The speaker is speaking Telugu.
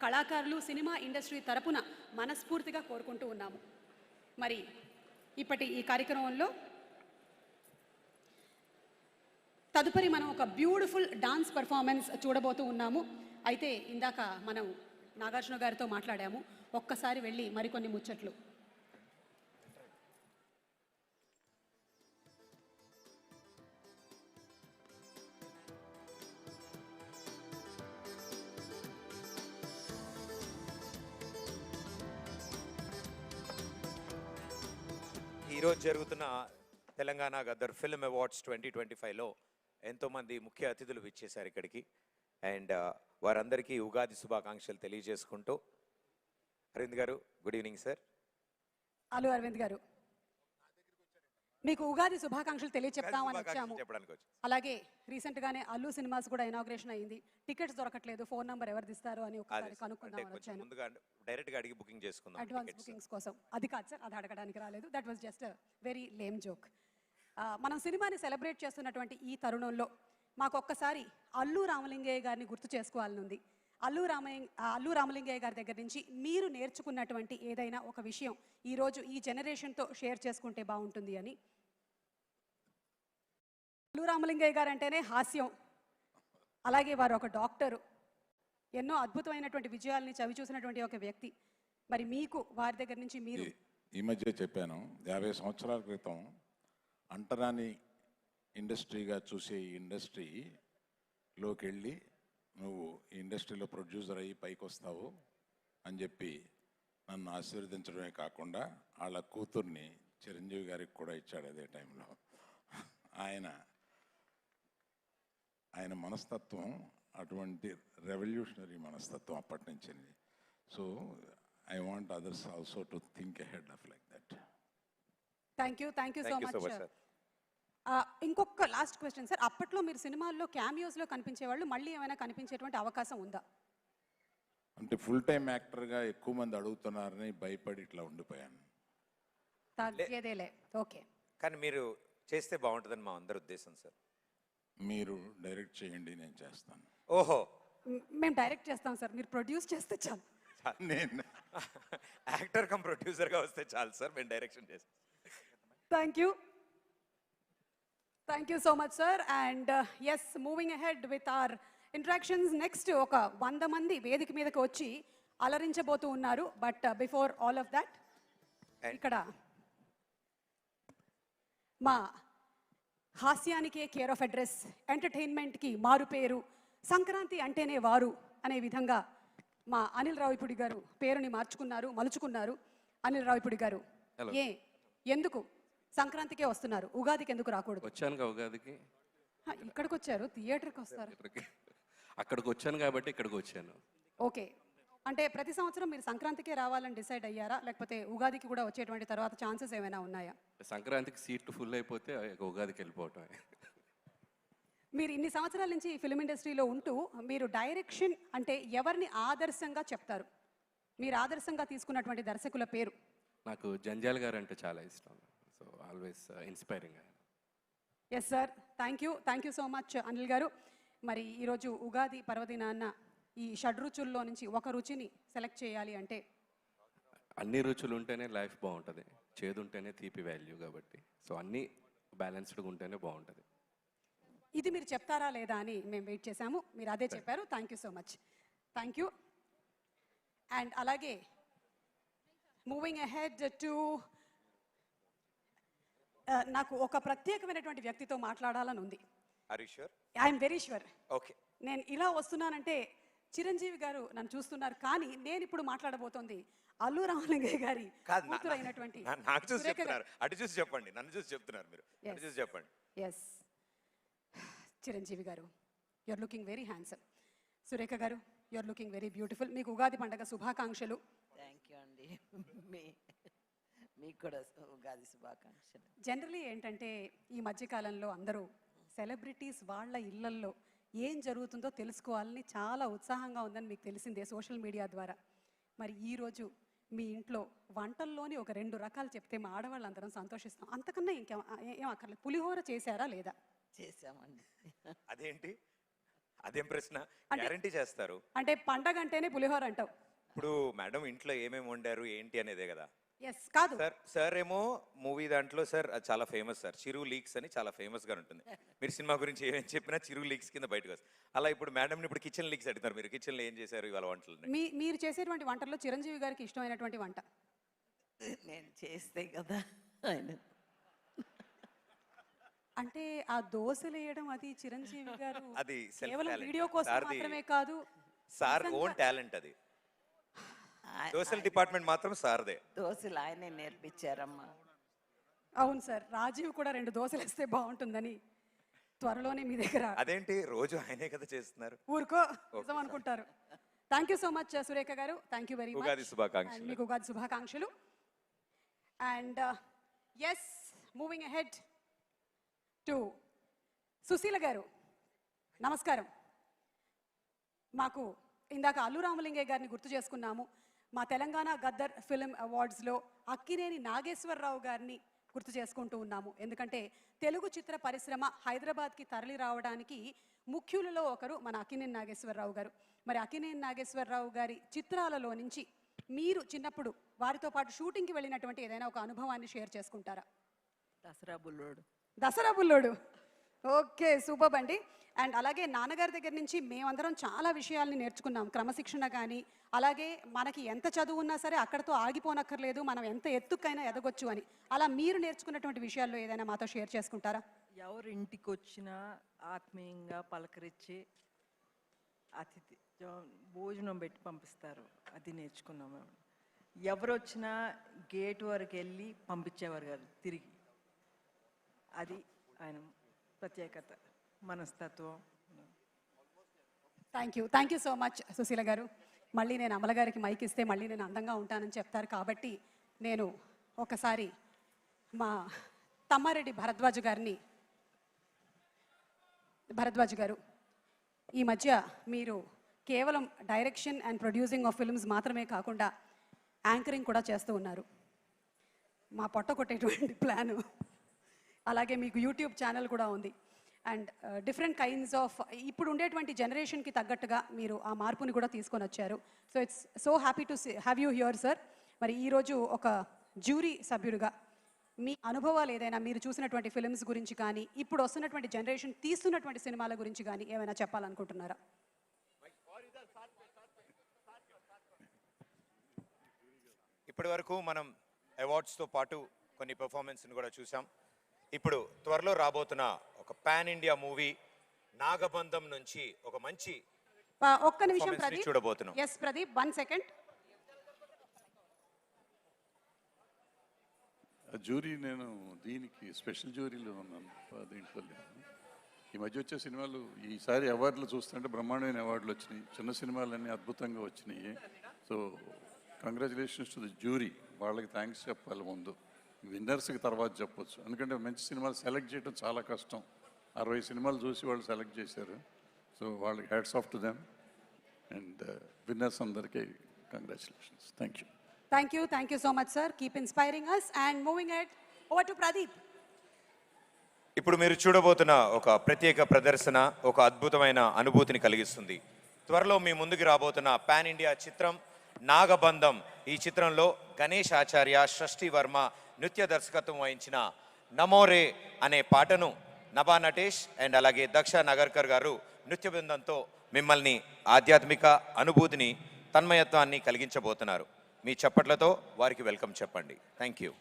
కళాకారులు సినిమా ఇండస్ట్రీ తరపున మనస్ఫూర్తిగా కోరుకుంటూ ఉన్నాము. మరి ఇప్పటి ఈ కార్యక్రమంలో తదుపరి మనం ఒక బ్యూటిఫుల్ డాన్స్ పర్ఫార్మెన్స్ చూడబోతూ ఉన్నాము. అయితే ఇందాక మనం నాగార్జున గారితో మాట్లాడాము, ఒక్కసారి వెళ్ళి మరికొన్ని ముచ్చట్లు. ఈరోజు జరుగుతున్న తెలంగాణ గద్దర్ ఫిల్మ్ అవార్డ్స్ 2025లో ఎంతోమంది ముఖ్య అతిథులు విచ్చేశారు ఇక్కడికి. అండ్ వారందరికీ ఉగాది శుభాకాంక్షలు తెలియజేసుకుంటూ, అరవింద్ గారు good evening sir. Allu Aravind గారు, మీకు ఉగాది శుభాకాంక్షలు తెలియచెప్తామని వచ్చాము. అలాగే రీసెంట్ గానే అల్లు సినిమాస్ కూడా ఇనాగ్రేషన్ అయింది. టికెట్స్ దొరకట్లేదు, ఫోన్ నంబర్ ఎవరు ఇస్తారో అని ఒకసారి కనుక్కుందామని వచ్చాను. డైరెక్ట్ గా అడిగి బుకింగ్ చేసుకుందాం, అడ్వాన్స్ బుకింగ్స్ కోసం. అది కాదు సార్, అది అడగడానికి రాలేదు. That was just very lame joke. మనం సినిమాని సెలబ్రేట్ చేస్తున్నటువంటి ఈ తరుణంలో మాకు ఒక్కసారి అల్లు రామలింగయ్య గారిని గుర్తు చేసుకోవాలని ఉంది. అల్లు రామలింగయ్య గారి దగ్గర నుంచి మీరు నేర్చుకున్నటువంటి ఏదైనా ఒక విషయం ఈరోజు ఈ జనరేషన్తో షేర్ చేసుకుంటే బాగుంటుంది అని. అల్లు రామలింగయ్య గారు అంటేనే హాస్యం, అలాగే వారు ఒక డాక్టరు, ఎన్నో అద్భుతమైనటువంటి విజయాల్ని చవి చూసినటువంటి ఒక వ్యక్తి. మరి మీకు వారి దగ్గర నుంచి మీరు ఈ మధ్య చెప్పాను, 50 సంవత్సరాల క్రితం అంటరాని ఇండస్ట్రీగా చూసే ఈ ఇండస్ట్రీలోకి వెళ్ళి నువ్వు ఈ ఇండస్ట్రీలో ప్రొడ్యూసర్ అయ్యి పైకి వస్తావు అని చెప్పి నన్ను ఆశీర్వదించడమే కాకుండా వాళ్ళ కూతుర్ని చిరంజీవి గారికి కూడా ఇచ్చాడు అదే టైంలో. ఆయన మనస్తత్వం అటువంటి రెవల్యూషనరీ మనస్తత్వం అప్పటి నుంచి. So I want others also to think ahead of like that. Thank you so much. ఇంకొక లాస్ట్ క్వశ్చన్ సార్, అప్పట్లో మీరు సినిమాల్లో క్యామియోస్లో కనిపించేవాళ్ళు, మళ్ళీ ఏమైనా కనిపించేటువంటి అవకాశం ఉందా? అంటే ఫుల్ టైం యాక్టర్గా ఎక్కువ మంది అడుగుతున్నారని భయపడి ఇట్లా ఉండిపోయాను. తగ్గేదేలే, ఓకే. కానీ మీరు చేస్తే బాగుంటుందని మా అందరి ఉద్దేశం సార్. మీరు డైరెక్ట్ చేయండి, నేను చేస్తాను. ఓహో, మేము డైరెక్ట్ చేస్తాం సార్, మీరు ప్రొడ్యూస్ చేస్తే చాలు. నేను యాక్టర్ కమ్ ప్రొడ్యూసర్గా వస్తే చాలు సార్, మేము డైరెక్షన్ చేస్తాం. Thank you so much sir. And yes, moving ahead with our interactions. Next ఒక 100 మంది వేదిక మీదకి వచ్చి అలరించబోతూ ఉన్నారు. But before all of that, ఇక్కడ మా హాస్యానికే కేర్ ఆఫ్ అడ్రస్, ఎంటర్టైన్మెంట్కి మారు పేరు, సంక్రాంతి అంటేనే వారు అనే విధంగా మా అనిల్ రావిపూడి గారు పేరుని మలుచుకున్నారు. అనిల్ రావిపూడి గారు, ఎందుకు సంక్రాంతికే వస్తున్నారు, ఉగాదికి ఎందుకు రాకూడదు? వచ్చాను ఉగాదికి, ఇక్కడికి వచ్చారు, థియేటర్కి వస్తారు. అక్కడికి వచ్చాను కాబట్టి ఇక్కడికి వచ్చాను. ఓకే, అంటే ప్రతి సంవత్సరం మీరు సంక్రాంతికే రావాలని డిసైడ్ అయ్యారా, లేకపోతే ఉగాదికి కూడా వచ్చేటువంటి తర్వాత ఛాన్సెస్ ఏమైనా ఉన్నాయా? సంక్రాంతికి సీట్లు ఫుల్ అయిపోతే ఉగాదికి వెళ్ళిపోవటం. మీరు ఇన్ని సంవత్సరాల నుంచి ఫిల్మ్ ఇండస్ట్రీలో ఉంటూ మీరు డైరెక్షన్ అంటే ఎవరిని ఆదర్శంగా చెప్తారు? మీరు ఆదర్శంగా తీసుకున్నటువంటి దర్శకుల పేరు? నాకు జంజాల్ గారు అంటే చాలా ఇష్టం. So always inspiring. Yes sir, thank you so much Anil గారు. మరి ఈరోజు ఉగాది పర్వదినాన్న ఈ షడ్రుచుల్లో నుంచి ఒక రుచిని సెలెక్ట్ చేయాలి అంటే? అన్ని రుచులు ఉంటేనే లైఫ్ బాగుంటుంది, చేదు ఉంటేనే తీపి వాల్యూ. కాబట్టి సో అన్నీ బ్యాలెన్స్డ్గా ఉంటేనే బాగుంటుంది. ఇది మీరు చెప్తారా లేదా అని మేము వెయిట్ చేశాము, మీరు అదే చెప్పారు. Thank you so much. Thank you. And అలాగే మూవింగ్ అహెడ్ టు, నాకు ఒక ప్రత్యేకమైనటువంటి వ్యక్తితో మాట్లాడాలని ఉంది. I'm very sure. ఓకే, నేను ఇలా వస్తున్నానంటే చిరంజీవి గారు నన్ను చూస్తున్నారు, కానీ నేను ఇప్పుడు మాట్లాడబోతోంది అల్లు రామలింగయ్య గారి కూతురు అయినటువంటి. నాకు చూసి చెప్తున్నారు, అటు చూసి చెప్పండి, నన్ను చూసి చెప్తున్నారు మీరు, అటు చూసి చెప్పండి. Yes, Chiranjeevi garu, you are looking very handsome. Surekha garu, you are looking very beautiful. మీకు ఉగాది పండుగ శుభాకాంక్షలు. థ్యాంక్ యూ అండి, మీకు కూడా ఉగాది శుభాకాంక్షలు. జనరలీ ఏంటంటే ఈ మధ్యకాలంలో అందరూ సెలబ్రిటీస్ వాళ్ళ ఇళ్లల్లో ఏం జరుగుతుందో తెలుసుకోవాలని చాలా ఉత్సాహంగా ఉందని మీకు తెలిసిందే సోషల్ మీడియా ద్వారా. మరి ఈరోజు మీ ఇంట్లో వంటల్లోని ఒక 2 రకాలు చెప్తే మా ఆడవాళ్ళందరం సంతోషిస్తాం. అంతకన్నా ఏం అక్కర్లేదు. పులిహోర చేశారా లేదా? చేసామండి. అదేంటి అదేం ప్రశ్న? అంటే- గ్యారంటీ చేస్తారు. అంటే పండగ అంటేనే పులిహోర అంటావు. ఇప్పుడు మేడం ఇంట్లో ఏమేమి వండారు ఏంటి అనేదే కదా. ఎస్ కాదు. సార్ ఏమో మూవీ దాంట్లో సార్ అది చాలా ఫేమస్ సార్, చిరు లీక్స్ అని చాలా ఫేమస్ గా ఉంటుంది. మీరు సినిమా గురించి ఏమేమి చెప్పినా చిరు లీక్స్ కింద బయటకు వస్తుంది. అలా ఇప్పుడు మేడం ఇప్పుడు కిచెన్ లీక్స్ అడుగుతారు, మీరు కిచెన్ లో ఏం చేశారు ఇవాళ వంటలు? మీరు చేసేటువంటి వంటల్లో చిరంజీవి గారికి ఇష్టమైనటువంటి వంట నేను చేస్తే కదా ఆయన అంటే ఆ దోశలు వేయడం అది చిరంజీవి గారు అది self కేవలం talent. వీడియో కోసం సార్ది- మాత్రమే కాదు, సార్ నిజంగా- ఓన్ టాలెంట్ అది. ఆ- సోషల్ డిపార్ట్మెంట్ మాత్రం సార్దే. దోశలు ఆయనే నేర్పించారమ్మా. అవును సార్, రాజీవ్ కూడా 2 దోశలు వేస్తే బాగుంటుందని త్వరలోనే మీ దగ్గర అదేంటి రోజు ఆయనే కదా చేస్తున్నారు. ఊరుకో నిజం అనుకుంటారు. Thank you so much Surekha garu, thank you very much. Ugadi శుభాకాంక్షలు. మీకు ఉగాది శుభాకాంక్షలు. And yes, moving ahead to Sushila garu, నమస్కారం. మాకు ఇందాక అల్లు రామలింగయ్య గారిని గుర్తు చేసుకున్నాము. మా తెలంగాణ గద్దర్ ఫిల్మ్ అవార్డ్స్లో అక్కినేని నాగేశ్వరరావు గారిని గుర్తు చేసుకుంటూ ఉన్నాము. ఎందుకంటే తెలుగు చిత్ర పరిశ్రమ హైదరాబాద్కి తరలి రావడానికి ముఖ్యులలో ఒకరు మన అక్కినేని నాగేశ్వరరావు గారు. మరి అక్కినేని నాగేశ్వరరావు గారి చిత్రాలలో నుంచి మీరు చిన్నప్పుడు వారితో పాటు షూటింగ్కి వెళ్ళినటువంటి ఏదైనా ఒక అనుభవాన్ని షేర్ చేసుకుంటారా? దసరా బుల్లోడు. దసరా బుల్లోడు. ఓకే, సూపర్ అండి. అండ్ అలాగే నాన్నగారి దగ్గర నుంచి మేమందరం చాలా విషయాల్ని నేర్చుకున్నాం. క్రమశిక్షణ కానీ, అలాగే మనకి ఎంత చదువు ఉన్నా సరే అక్కడతో ఆగిపోనక్కర్లేదు, మనం ఎంత ఎత్తుకైనా ఎదగొచ్చు అని. అలా మీరు నేర్చుకున్నటువంటి విషయాల్లో ఏదైనా మాతో షేర్ చేసుకుంటారా? ఎవరు ఇంటికి వచ్చినా ఆత్మీయంగా పలకరించి అతిథి భోజనం పెట్టి పంపిస్తారు, అది నేర్చుకున్నాం మేము. ఎవరు వచ్చినా గేట్ వరకు వెళ్ళి పంపించేవారు కాదు తిరిగి, అది ఆయన ప్రత్యేకత, మనస్తత్వం. Thank you so much Sushila గారు. మళ్ళీ నేను అమల గారికి మైక్ ఇస్తే మళ్ళీ నేను అందంగా ఉంటానని చెప్తారు కాబట్టి నేను ఒకసారి మా తమ్మారెడ్డి భరద్వాజ్ గారు, ఈ మధ్య మీరు కేవలం direction and producing of films మాత్రమే కాకుండా యాంకరింగ్ కూడా చేస్తూ ఉన్నారు. మా పొట్ట కొట్టేటువంటి ప్లాను. అలాగే మీకు యూట్యూబ్ ఛానల్ కూడా ఉంది. అండ్ డిఫరెంట్ కైండ్స్ ఆఫ్ ఇప్పుడు ఉండేటువంటి జనరేషన్కి తగ్గట్టుగా మీరు ఆ మార్పుని కూడా తీసుకొని వచ్చారు. So it's so happy to have you here sir. మరి ఈరోజు ఒక జ్యూరీ సభ్యుడిగా మీ అనుభవాలు ఏదైనా, మీరు చూసినటువంటి ఫిల్మ్స్ గురించి కానీ, ఇప్పుడు వస్తున్నటువంటి జనరేషన్ తీస్తున్నటువంటి సినిమాల గురించి కానీ ఏమైనా చెప్పాలనుకుంటున్నారా? ఇప్పటి వరకు మనం అవార్డ్స్తో పాటు కొన్ని పెర్ఫార్మెన్స్ని కూడా చూసాం. ఇప్పుడు త్వరలో రాబోతున్న ఒక పాన్ ఇండియా మూవీ నాగబంధం నుంచి ఒక మంచి ఒక్క నిమిషం performance ని ప్రదీప్. చూడబోతున్నాం. Yes Pradeep, 1 second. జ్యూరీ నేను దీనికి స్పెషల్ జ్యూరీలో ఉన్నాను, దీంట్లో లేదు. ఈ మధ్య వచ్చే సినిమాలు ఈసారి అవార్డులు చూస్తుంటే బ్రహ్మాండమైన అవార్డులు వచ్చినాయి, చిన్న సినిమాలన్నీ అద్భుతంగా వచ్చినాయి. So congratulations to the jury, వాళ్ళకి థ్యాంక్స్ చెప్పాలి ముందు, విన్నర్స్కి తర్వాత చెప్పొచ్చు. ఎందుకంటే మంచి సినిమాలు సెలెక్ట్ చేయడం చాలా కష్టం. 60 సినిమాలు చూసి వాళ్ళు సెలెక్ట్ చేశారు. సో వాళ్ళకి hats off to them. And winners అందరికీ congratulations. Thank you. Thank you so much sir. Keep inspiring us and moving ahead over to Pradeep. ఇప్పుడు మీరు చూడబోతున్న ఒక ప్రత్యేక ప్రదర్శన ఒక అద్భుతమైన అనుభూతిని కలిగిస్తుంది. త్వరలో మీ ముందుకు రాబోతున్న పాన్ ఇండియా చిత్రం నాగబంధం. ఈ చిత్రంలో గణేష్ ఆచార్య, షష్ఠి వర్మ నృత్య దర్శకత్వం వహించిన నమోరే అనే పాటను నభా నటేష్ అండ్ అలాగే దక్ష నగర్కర్ గారు నృత్య బృందంతో మిమ్మల్ని ఆధ్యాత్మిక అనుభూతిని, తన్మయత్వాన్ని కలిగించబోతున్నారు. మీ చప్పట్లతో వారికి వెల్కమ్ చెప్పండి. Thank you.